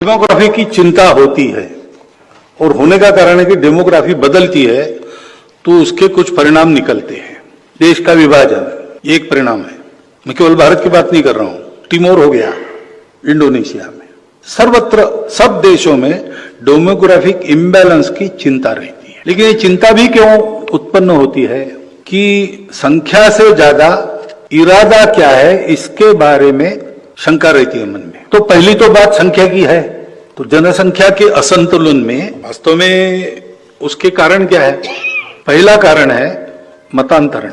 Demography की चिंता होती है और होने का कारण है कि डेमोग्राफी बदलती है तो उसके कुछ परिणाम निकलते हैं। देश का विभाजन एक परिणाम है। मैं केवल भारत की बात नहीं कर रहा हूं, टिमोर हो गया इंडोनेशिया में, सर्वत्र सब देशों में डेमोग्राफिक इम्बैलेंस की चिंता रहती है। लेकिन ये चिंता भी क्यों उत्पन्न होती है कि संख्या से ज्यादा इरादा क्या है इसके बारे में शंका रहती है मन में। तो पहली तो बात संख्या की है, तो जनसंख्या के असंतुलन में वास्तव में उसके कारण क्या है? पहला कारण है मतांतरण,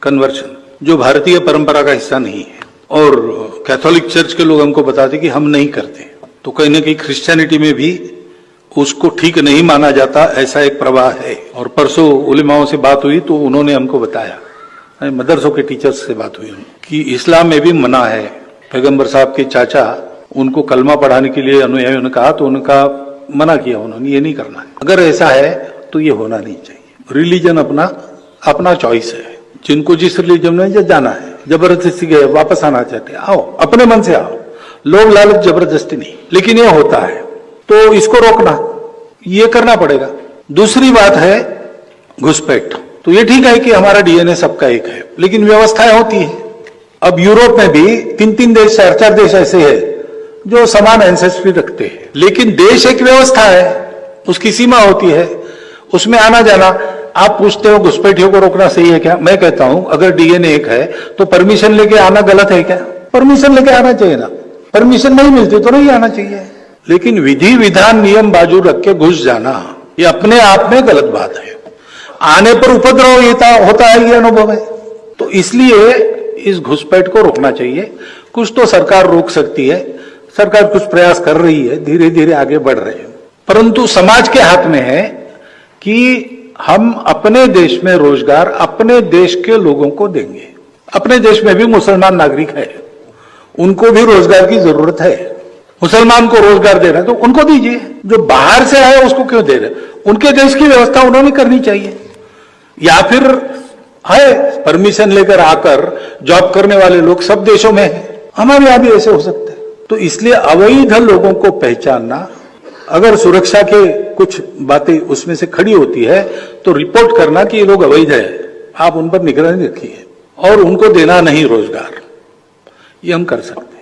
कन्वर्शन, जो भारतीय परंपरा का हिस्सा नहीं है। और कैथोलिक चर्च के लोग हमको बताते कि हम नहीं करते, तो कहीं ना कहीं क्रिश्चियनिटी में भी उसको ठीक नहीं माना जाता, ऐसा एक प्रवाह है। और परसों उलेमाओं से बात हुई तो उन्होंने हमको बताया, मदरसों के टीचर्स से बात हुई कि इस्लाम में भी मना है। पैगंबर साहब के चाचा उनको कलमा पढ़ाने के लिए अनुयायियों ने कहा तो उनका मना किया, उन्होंने ये नहीं करना है। अगर ऐसा है तो ये होना नहीं चाहिए। रिलीजन अपना अपना चॉइस है, जिनको जिस रिलीजन में जाना है, जबरदस्ती गए वापस आना चाहते हैं आओ, अपने मन से आओ, लोग लालच जबरदस्ती नहीं। लेकिन ये होता है तो इसको रोकना, ये करना पड़ेगा। दूसरी बात है घुसपैठ। तो ये ठीक है कि हमारा डीएनए सबका एक है, लेकिन व्यवस्थाएं होती है। अब यूरोप में भी 3-3 देश 4-4 देश ऐसे हैं जो समान एंसेस्ट्री रखते हैं, लेकिन देश एक व्यवस्था है, उसकी सीमा होती है, उसमें आना जाना। आप पूछते हो घुसपैठियों को रोकना सही है क्या? मैं कहता हूं अगर डीएनए एक है तो परमिशन लेके आना गलत है क्या? परमिशन लेके आना चाहिए ना, परमिशन नहीं मिलती तो नहीं आना चाहिए। लेकिन विधि विधान नियम बाजू रख के घुस जाना ये अपने आप में गलत बात है। आने पर उपद्रव होता है, ये अनुभव है। तो इसलिए इस घुसपैठ को रोकना चाहिए। कुछ तो सरकार रोक सकती है, सरकार कुछ प्रयास कर रही है, धीरे धीरे आगे बढ़ रहे हैं। परंतु समाज के हाथ में है कि हम अपने देश में रोजगार अपने देश के लोगों को देंगे। अपने देश में भी मुसलमान नागरिक है, उनको भी रोजगार की जरूरत है। मुसलमान को रोजगार दे रहे हैं तो उनको दीजिए, जो बाहर से आए उसको क्यों दे रहे? उनके देश की व्यवस्था उन्होंने करनी चाहिए। या फिर है परमिशन लेकर आकर जॉब करने वाले लोग सब देशों में है, हमारे यहां भी ऐसे हो सकते हैं। तो इसलिए अवैध लोगों को पहचानना, अगर सुरक्षा के कुछ बातें उसमें से खड़ी होती है तो रिपोर्ट करना कि ये लोग अवैध है, आप उन पर निगरानी रखिए और उनको देना नहीं रोजगार, ये हम कर सकते हैं।